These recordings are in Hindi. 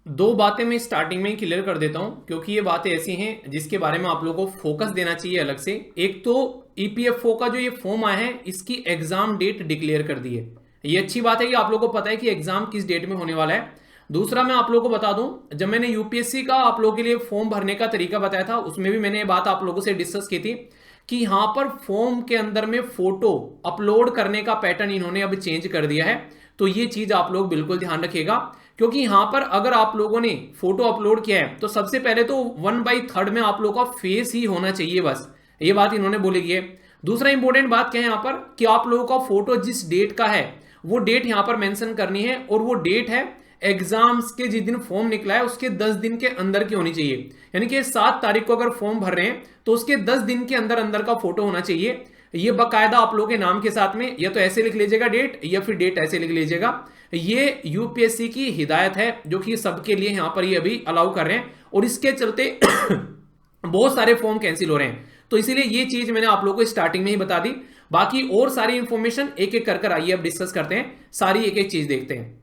दो बातें मैं स्टार्टिंग में ही क्लियर कर देता हूं, क्योंकि ये बातें ऐसी हैं जिसके बारे में आप लोगों को फोकस देना चाहिए अलग से। एक तो ईपीएफओ का जो ये फॉर्म आया है, इसकी एग्जाम डेट डिक्लेयर कर दी है। ये अच्छी बात है कि आप लोगों को पता है कि एग्जाम किस डेट में होने वाला है। दूसरा, मैं आप लोगों को बता दूं, जब मैंने यूपीएससी का आप लोगों के लिए फॉर्म भरने का तरीका बताया था, उसमें भी मैंने ये बात आप लोगों से डिस्कस की थी कि यहां पर फॉर्म के अंदर में फोटो अपलोड करने का पैटर्न इन्होंने अब चेंज कर दिया है। तो ये चीज आप लोग बिल्कुल ध्यान रखिएगा, क्योंकि यहां पर अगर आप लोगों ने फोटो अपलोड किया है तो सबसे पहले तो 1/3 में आप लोगों का फेस ही होना चाहिए, बस ये बात इन्होंने बोली है। दूसरा इंपॉर्टेंट बात क्या है यहां पर कि आप लोगों का फोटो जिस डेट का है वो डेट यहां पर मेंशन करनी है, और वो डेट है एग्जाम्स के जिस दिन फॉर्म निकला है उसके 10 दिन के अंदर की होनी चाहिए। यानी कि 7 तारीख को अगर फॉर्म भर रहे हैं तो उसके 10 दिन के अंदर अंदर का फोटो होना चाहिए। ये बकायदा आप लोगों के नाम के साथ में या तो ऐसे लिख लीजिएगा डेट, या फिर डेट ऐसे लिख लीजिएगा। ये यूपीएससी की हिदायत है जो कि सबके लिए यहां पर ये अभी अलाउ कर रहे हैं, और इसके चलते बहुत सारे फॉर्म कैंसिल हो रहे हैं। तो इसीलिए ये चीज मैंने आप लोगों को स्टार्टिंग में ही बता दी। बाकी और सारी इंफॉर्मेशन एक एक कर आइए अब डिस्कस करते हैं, सारी एक एक चीज देखते हैं।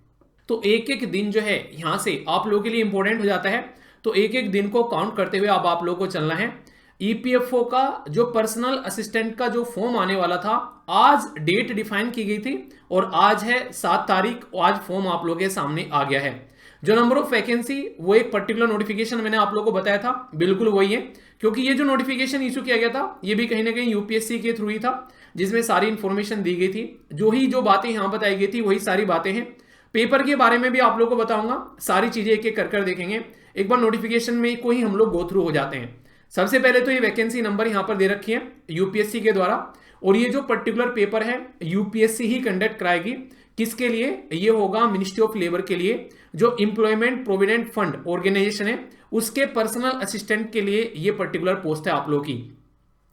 तो एक एक दिन जो है यहां से आप लोगों के लिए इंपॉर्टेंट हो जाता है, तो एक एक दिन को काउंट करते हुए अब आप लोगों को चलना है। ईपीएफओ का जो पर्सनल असिस्टेंट का जो फॉर्म आने वाला था, आज डेट डिफाइन की गई थी और आज है 7 तारीख, आज फॉर्म आप लोगों के सामने आ गया है। जो नंबर ऑफ वैकेंसी, वो एक पर्टिकुलर नोटिफिकेशन मैंने आप लोगों को बताया था, बिल्कुल वही है, क्योंकि ये जो नोटिफिकेशन इशू किया गया था ये भी कहीं ना कहीं यूपीएससी के थ्रू ही था, जिसमें सारी इंफॉर्मेशन दी गई थी। जो बातें यहां बताई गई थी वही सारी बातें हैं। पेपर के बारे में भी आप लोगों को बताऊंगा, सारी चीजें एक एक कर देखेंगे। एक बार नोटिफिकेशन में को ही हम लोग गो थ्रू हो जाते हैं। सबसे पहले तो ये वैकेंसी नंबर यहां पर दे रखी है यूपीएससी के द्वारा, और ये जो पर्टिकुलर पेपर है यूपीएससी ही कंडक्ट कराएगी। किसके लिए? ये होगा मिनिस्ट्री ऑफ लेबर के लिए, जो इंप्लॉयमेंट प्रोविडेंट फंड ऑर्गेनाइजेशन है उसके पर्सनल असिस्टेंट के लिए ये पर्टिकुलर पोस्ट है आप लोग की।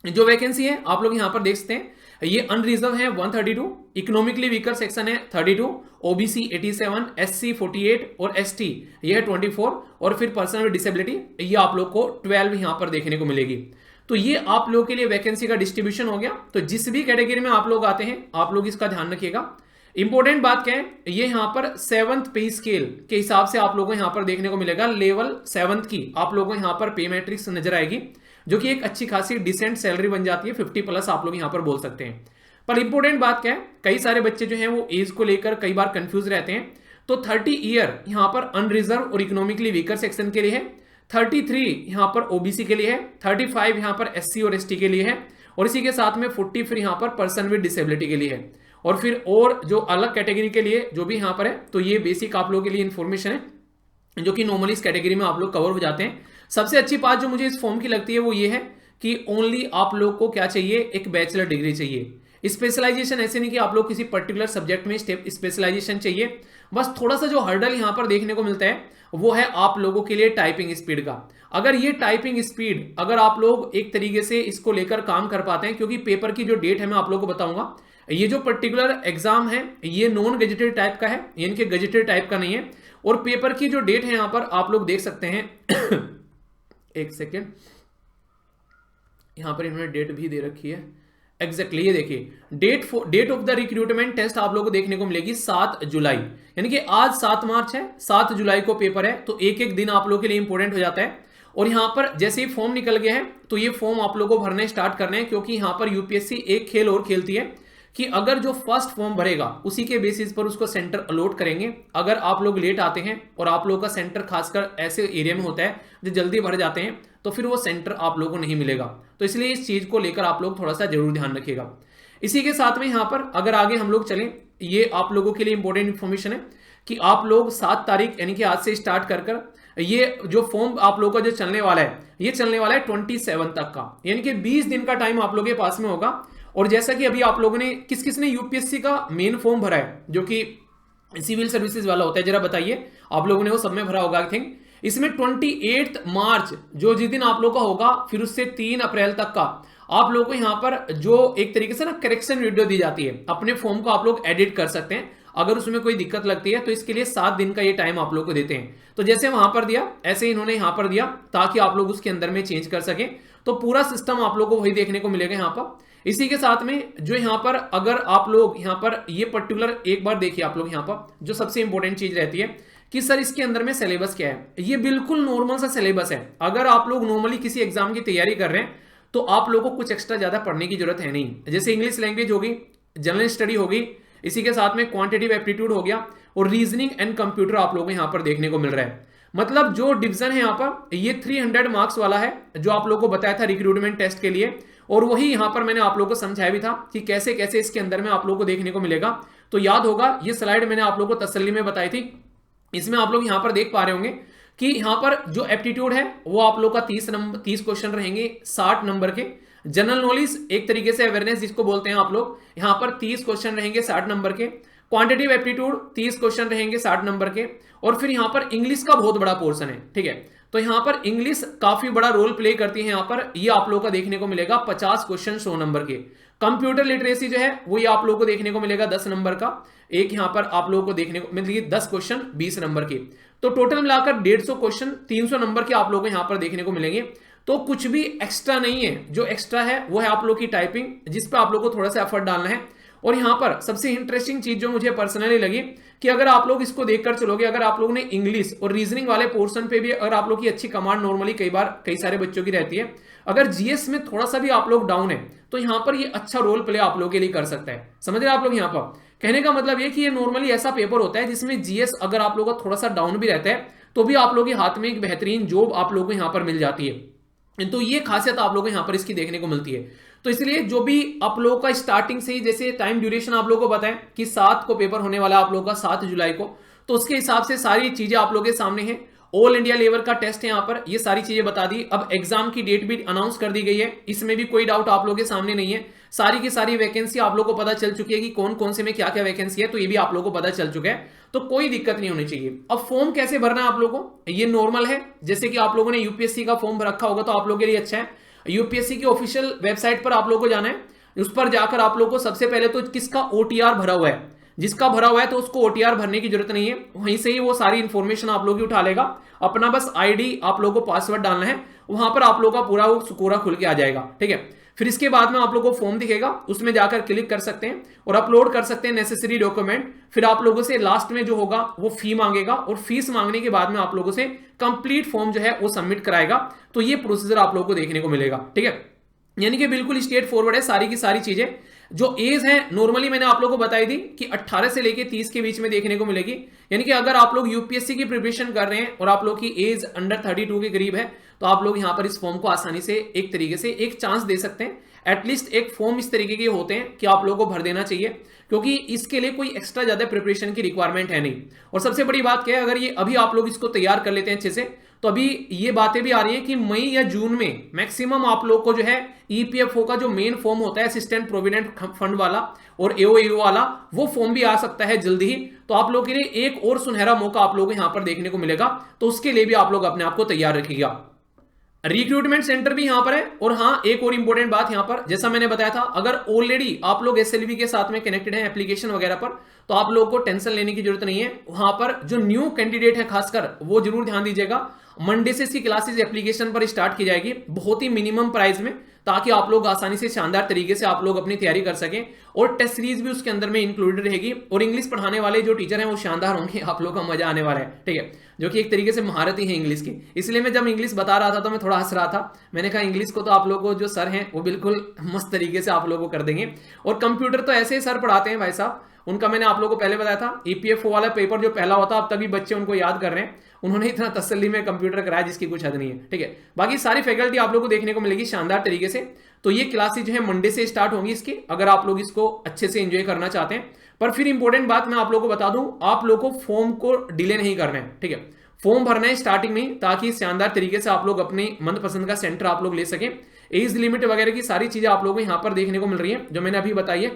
जो वैकेंसी है आप लोग यहां पर देख सकते हैं, ये अनरिजर्व है 132, इकोनॉमिकली वीकर सेक्शन है 32, ओबीसी 87, एससी 48 और एसटी ये है 24, और फिर पर्सन विद डिसेबिलिटी ये आप लोग को 12 यहां पर देखने को मिलेगी। तो ये आप लोगों के लिए वैकेंसी का डिस्ट्रीब्यूशन हो गया। तो जिस भी कैटेगरी में आप लोग आते हैं आप लोग इसका ध्यान रखिएगा। इंपॉर्टेंट बात क्या है, ये यहां पर 7th पे स्केल के हिसाब से आप लोगों को यहां पर देखने को मिलेगा। लेवल 7th की आप लोगों को यहां पर पे मैट्रिक्स नजर आएगी, जो कि एक अच्छी खासी डिसेंट सैलरी बन जाती है, 50+ आप लोग यहां पर बोल सकते हैं। पर इंपॉर्टेंट बात क्या है, कई सारे बच्चे जो हैं वो एज को लेकर कई बार कंफ्यूज रहते हैं। तो 30 ईयर यहां पर अनरिजर्व और इकोनॉमिकली वीकर सेक्शन के लिए है, 33 यहां पर ओबीसी के लिए है, 35 यहां पर एससी और एसटी के लिए है, और इसी के साथ में 40 फिर यहां पर पर्सन विद डिसेबिलिटी के लिए है, और फिर और जो अलग कैटेगरी के लिए जो भी यहां पर है। तो ये बेसिक आप लोगों के लिए इंफॉर्मेशन है जो कि नॉर्मली इस कैटेगरी में आप लोग कवर हो जाते हैं। सबसे अच्छी बात जो मुझे इस फॉर्म की लगती है वो ये है कि ओनली आप लोग को क्या चाहिए, एक बैचलर डिग्री चाहिए। स्पेशलाइजेशन ऐसे नहीं कि आप लोग किसी पर्टिकुलर सब्जेक्ट में स्पेशलाइजेशन चाहिए। बस थोड़ा सा जो हर्डल यहां पर देखने को मिलता है वो है आप लोगों के लिए टाइपिंग स्पीड का। अगर ये टाइपिंग स्पीड अगर आप लोग एक तरीके से इसको लेकर काम कर पाते हैं, क्योंकि पेपर की जो डेट है मैं आप लोग को बताऊंगा, ये जो पर्टिकुलर एग्जाम है ये नॉन गजेटेड टाइप का है, यानी कि गजेटेड टाइप का नहीं है। और पेपर की जो डेट है यहां पर आप लोग देख सकते हैं एक सेकेंड, यहां पर इन्होंने डेट भी दे रखी है एग्जैक्टली। ये देखिए date of the recruitment test आप लोगों को देखने को मिलेगी 7 जुलाई, यानी कि आज 7 मार्च है, 7 जुलाई को पेपर है। तो एक एक दिन आप लोगों के लिए इंपॉर्टेंट हो जाता है। और यहां पर जैसे ही फॉर्म निकल गया है तो ये फॉर्म आप लोगों को भरने स्टार्ट करने हैं, क्योंकि यहां पर यूपीएससी एक खेल और खेलती है कि अगर जो फर्स्ट फॉर्म भरेगा उसी के बेसिस पर उसको सेंटर अलॉट करेंगे। अगर आप लोग लेट आते हैं और आप लोगों का सेंटर खासकर ऐसे एरिया में होता है जो जल्दी भर जाते हैं, तो फिर वो सेंटर आप लोगों को नहीं मिलेगा। तो इसलिए इस चीज को लेकर आप लोग थोड़ा सा जरूर ध्यान रखिएगा। इसी के साथ में यहां पर अगर आगे हम लोग चलें, ये आप लोगों के लिए इंपॉर्टेंट इंफॉर्मेशन है कि आप लोग 7 तारीख यानी कि आज से स्टार्ट कर ये जो फॉर्म आप लोगों का जो चलने वाला है ये चलने वाला है 27 तक का, यानी कि 20 दिन का टाइम आप लोगों के पास में होगा। और जैसा कि अभी आप लोगों ने किस किस ने यूपीएससी का मेन फॉर्म भरा है जो कि सिविल सर्विसेज वाला होता है, जरा बताइए आप लोगों ने वो सब में भरा होगा आई थिंक। इसमें 28 मार्च जो जिस दिन आप लोगों का होगा, फिर उससे 3 अप्रैल तक का आप लोगों को यहां पर जो एक तरीके से ना करेक्शन वीडियो दी जाती है, अपने फॉर्म को आप लोग एडिट कर सकते हैं। अगर उसमें कोई दिक्कत लगती है तो इसके लिए 7 दिन का ये टाइम आप लोग को देते हैं। तो जैसे वहां पर दिया ऐसे इन्होंने यहां पर दिया ताकि आप लोग उसके अंदर में चेंज कर सकें। तो पूरा सिस्टम आप लोग को वही देखने को मिलेगा यहां पर। इसी के साथ में जो यहां पर अगर आप लोग यहां पर ये पर्टिकुलर एक बार देखिए आप लोग यहां पर जो सबसे इंपॉर्टेंट चीज रहती है कि सर इसके अंदर में सिलेबस क्या है। ये बिल्कुल नॉर्मल सा सिलेबस है। अगर आप लोग नॉर्मली किसी एग्जाम की तैयारी कर रहे हैं तो आप लोगों को कुछ एक्स्ट्रा ज्यादा पढ़ने की जरूरत है नहीं। जैसे इंग्लिश लैंग्वेज होगी, जनरल स्टडी होगी, इसी के साथ में क्वांटिटेटिव एप्टीट्यूड हो गया और रीजनिंग एंड कंप्यूटर आप लोगों को यहां पर देखने को मिल रहा है। मतलब जो डिवीजन है यहां पर ये 300 मार्क्स वाला है जो आप लोगों को बताया था रिक्रूटमेंट टेस्ट के लिए, और वही यहां पर मैंने आप लोगों को समझाया भी था कि कैसे कैसे इसके अंदर में आप लोगों को देखने को मिलेगा। तो याद होगा ये स्लाइड मैंने आप लोगों को तसल्ली में बताई थी। इसमें आप लोग यहां पर देख पा रहे होंगे कि यहां पर जो एप्टीट्यूड है वो आप लोग का 30 क्वेश्चन रहेंगे 60 नंबर के। जनरल नॉलेज एक तरीके से अवेयरनेस जिसको बोलते हैं आप लोग, यहां पर 30 क्वेश्चन रहेंगे 60 नंबर के। क्वांटिटेटिव एप्टीट्यूड 30 क्वेश्चन रहेंगे 60 नंबर के। और फिर यहां पर इंग्लिश का बहुत बड़ा पोर्शन है, ठीक है। तो यहां पर इंग्लिश काफी बड़ा रोल प्ले करती है। यहां पर ये आप लोगों का देखने को मिलेगा 50 क्वेश्चन 100 नंबर के। कंप्यूटर लिटरेसी जो है वो ये आप लोगों को देखने को मिलेगा 10 नंबर का। एक यहां पर आप लोगों को देखने को मिलेगी 10 क्वेश्चन 20 नंबर के। तो टोटल मिलाकर 150 क्वेश्चन 300 नंबर के आप लोगों को यहां पर देखने को मिलेंगे। तो कुछ भी एक्स्ट्रा नहीं है, जो एक्स्ट्रा है वो है आप लोग की टाइपिंग, जिस पर आप लोग को थोड़ा सा एफर्ट डालना है। और यहां पर सबसे इंटरेस्टिंग चीज जो मुझे पर्सनली लगी कि अगर आप लोग इसको देखकर चलोगे, अगर आप लोगों ने इंग्लिश और रीजनिंग वाले पोर्शन पे भी अगर आप लोग की अच्छी कमांड नॉर्मली कई बार कई सारे बच्चों की रहती है, अगर जीएस में थोड़ा सा भी आप लोग डाउन है तो यहां पर ये अच्छा रोल प्ले आप लोगों के लिए कर सकता है। समझ रहे आप लोग? यहां पर कहने का मतलब ये कि ये नॉर्मली ऐसा पेपर होता है जिसमें जीएस अगर आप लोगों का थोड़ा सा डाउन भी रहता है तो भी आप लोगों के हाथ में एक बेहतरीन जॉब आप लोगों को यहां पर मिल जाती है। तो ये खासियत आप लोगों को यहां पर इसकी देखने को मिलती है। तो इसलिए जो भी आप लोगों का स्टार्टिंग से ही जैसे टाइम ड्यूरेशन आप लोगों को बताएं कि 7 को पेपर होने वाला आप लोगों का 7 जुलाई को, तो उसके हिसाब से सारी चीजें आप लोगों के सामने हैं। ऑल इंडिया लेवल का टेस्ट है यहां पर, ये सारी चीजें बता दी। अब एग्जाम की डेट भी अनाउंस कर दी गई है, इसमें भी कोई डाउट आप लोगों के सामने नहीं है। सारी की सारी वैकेंसी आप लोगों को पता चल चुकी है कि कौन कौन से में क्या क्या वैकेंसी है, तो ये भी आप लोगों को पता चल चुका है। तो कोई दिक्कत नहीं होनी चाहिए। अब फॉर्म कैसे भरना है आप लोगों को, ये नॉर्मल है। जैसे कि आप लोगों ने यूपीएससी का फॉर्म रखा होगा तो आप लोगों के लिए अच्छा है। यूपीएससी की ऑफिशियल वेबसाइट पर आप लोगों को जाना है, उस पर जाकर आप लोगों को सबसे पहले तो किसका ओटीआर भरा हुआ है, जिसका भरा हुआ है तो उसको ओटीआर भरने की जरूरत नहीं है, वहीं से ही वो सारी इंफॉर्मेशन आप लोग की उठा लेगा। अपना बस आईडी आप लोगों को पासवर्ड डालना है, वहां पर आप लोगों का पूरा खुल के आ जाएगा, ठीक है। फिर इसके बाद में आप लोगों को फॉर्म दिखेगा, उसमें जाकर क्लिक कर सकते हैं और अपलोड कर सकते हैं नेसेसरी डॉक्यूमेंट। फिर आप लोगों से लास्ट में जो होगा वो फी मांगेगा और फीस मांगने के बाद में आप लोगों से कंप्लीट फॉर्म जो है वो सबमिट कराएगा। तो ये प्रोसीजर आप लोगों को देखने को मिलेगा, ठीक है। यानी कि बिल्कुल स्ट्रेट फॉरवर्ड है सारी की सारी चीजें। जो एज है नॉर्मली मैंने आप लोगों को बताई थी कि 18 से लेके 30 के बीच में देखने को मिलेगी। यानी कि अगर आप लोग यूपीएससी की प्रिपरेशन कर रहे हैं और आप लोग की एज अंडर 32 के करीब है तो आप लोग यहां पर इस फॉर्म को आसानी से एक तरीके से एक चांस दे सकते हैं। एटलीस्ट एक फॉर्म इस तरीके के होते हैं कि आप लोगों को भर देना चाहिए, क्योंकि इसके लिए कोई एक्स्ट्रा ज्यादा प्रिपरेशन की रिक्वायरमेंट है नहीं। और सबसे बड़ी बात क्या है, अगर ये अभी आप लोग इसको तैयार कर लेते हैं अच्छे से, तो अभी ये बातें भी आ रही है कि मई या जून में मैक्सिमम आप लोग को जो है ईपीएफओ का जो मेन फॉर्म होता है असिस्टेंट प्रोविडेंट फंड वाला और एओएयू वाला, वो फॉर्म भी आ सकता है जल्दी ही। तो आप लोग के लिए एक और सुनहरा मौका आप लोगों को यहां पर देखने को मिलेगा, तो उसके लिए भी आप लोग अपने आप को तैयार रखिएगा। रिक्रूटमेंट सेंटर भी यहां पर है। और हाँ, एक और इंपॉर्टेंट बात यहां पर, जैसा मैंने बताया था, अगर ऑलरेडी आप लोग एसएलवी के साथ में कनेक्टेड हैं एप्लीकेशन वगैरह पर, तो आप लोगों को टेंशन लेने की जरूरत नहीं है। वहां पर जो न्यू कैंडिडेट है खासकर वो जरूर ध्यान दीजिएगा। मंडे से इसकी क्लासेस एप्लीकेशन पर स्टार्ट की जाएगी बहुत ही मिनिमम प्राइस में, ताकि आप लोग आसानी से शानदार तरीके से आप लोग अपनी तैयारी कर सकें। और टेस्ट सीरीज भी उसके अंदर में इंक्लूडेड रहेगी। और इंग्लिश पढ़ाने वाले जो टीचर हैं वो शानदार होंगे, आप लोग का मजा आने वाला है, ठीक है। जो कि एक तरीके से महारत ही है इंग्लिश की। इसलिए मैं जब इंग्लिश बता रहा था तो मैं थोड़ा हंस रहा था। मैंने कहा इंग्लिश को तो आप लोगों को जो सर हैं वो बिल्कुल मस्त तरीके से आप लोगों को कर देंगे। और कंप्यूटर तो ऐसे ही सर पढ़ाते हैं भाई साहब, उनका मैंने आप लोगों को पहले बताया था। ईपीएफओ वाला पेपर जो पहला होता अब तभी बच्चे उनको याद कर रहे हैं। उन्होंने इतना तसल्ली में कंप्यूटर कराया जिसकी कुछ हद नहीं है, ठीक है। बाकी सारी फैकल्टी आप लोगों को देखने को मिलेगी शानदार तरीके से। तो ये क्लासेज जो है मंडे से स्टार्ट होंगी इसकी, अगर आप लोग इसको अच्छे से एंजॉय करना चाहते हैं। पर फिर इंपॉर्टेंट बात मैं आप लोगों को बता दूं, आप लोगों को फॉर्म को डिले नहीं करना है, ठीक है। फॉर्म भरना है स्टार्टिंग में, ताकि शानदार तरीके से आप लोग अपने मनपसंद का सेंटर आप लोग ले सकें। एज लिमिट वगैरह की सारी चीजें आप लोगों को यहाँ पर देखने को मिल रही है जो मैंने अभी बताई है।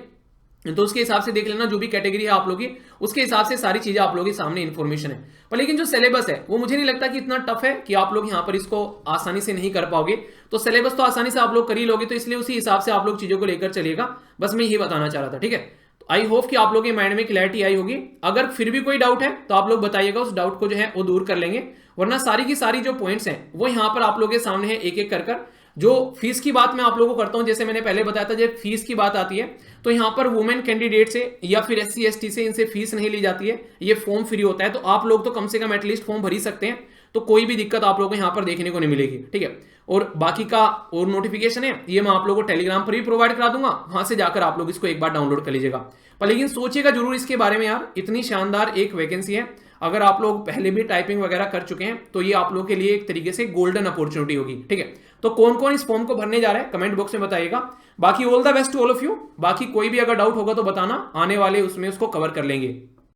तो उसके हिसाब से देख लेना, जो भी कैटेगरी है आप लोग की उसके हिसाब से सारी चीजें आप लोगों के सामने इंफॉर्मेशन है। पर लेकिन जो सिलेबस है वो मुझे नहीं लगता कि इतना टफ है कि आप लोग यहां पर इसको आसानी से नहीं कर पाओगे। तो सिलेबस तो आसानी से आप लोग कर ही लोगे, तो इसलिए उसी हिसाब से आप लोग चीजों को लेकर चलिएगा। बस मैं यही बताना चाह रहा था, ठीक है। तो आई होप कि आप लोग के माइंड में क्लैरिटी आई होगी। अगर फिर भी कोई डाउट है तो आप लोग बताइएगा, उस डाउट को जो है वो दूर कर लेंगे। वरना सारी की सारी जो पॉइंट्स हैं वो यहां पर आप लोग के सामने है एक एक कर। जो फीस की बात मैं आप लोगों को करता हूं, जैसे मैंने पहले बताया था, जब फीस की बात आती है तो यहां पर वुमेन कैंडिडेट से या फिर SC ST से इनसे फीस नहीं ली जाती है, ये फॉर्म फ्री होता है। तो आप लोग तो कम से कम एटलीस्ट फॉर्म भर ही सकते हैं, तो कोई भी दिक्कत आप लोगों को यहां पर देखने को नहीं मिलेगी, ठीक है। और बाकी का और नोटिफिकेशन है ये मैं आप लोगों को टेलीग्राम पर भी प्रोवाइड करा दूंगा, वहां से जाकर आप लोग इसको एक बार डाउनलोड कर लीजिएगा। पर लेकिन सोचिएगा जरूर इसके बारे में यार, इतनी शानदार एक वैकेंसी है। अगर आप लोग पहले भी टाइपिंग वगैरह कर चुके हैं तो ये आप लोगों के लिए एक तरीके से गोल्डन अपॉर्चुनिटी होगी, ठीक है। तो कौन कौन इस फॉर्म को भरने जा रहा है कमेंट बॉक्स में बताइएगा। बाकी all the best to all of you. बाकी कोई भी अगर डाउट होगा तो बताना, आने वाले उसमें उसको कवर कर लेंगे।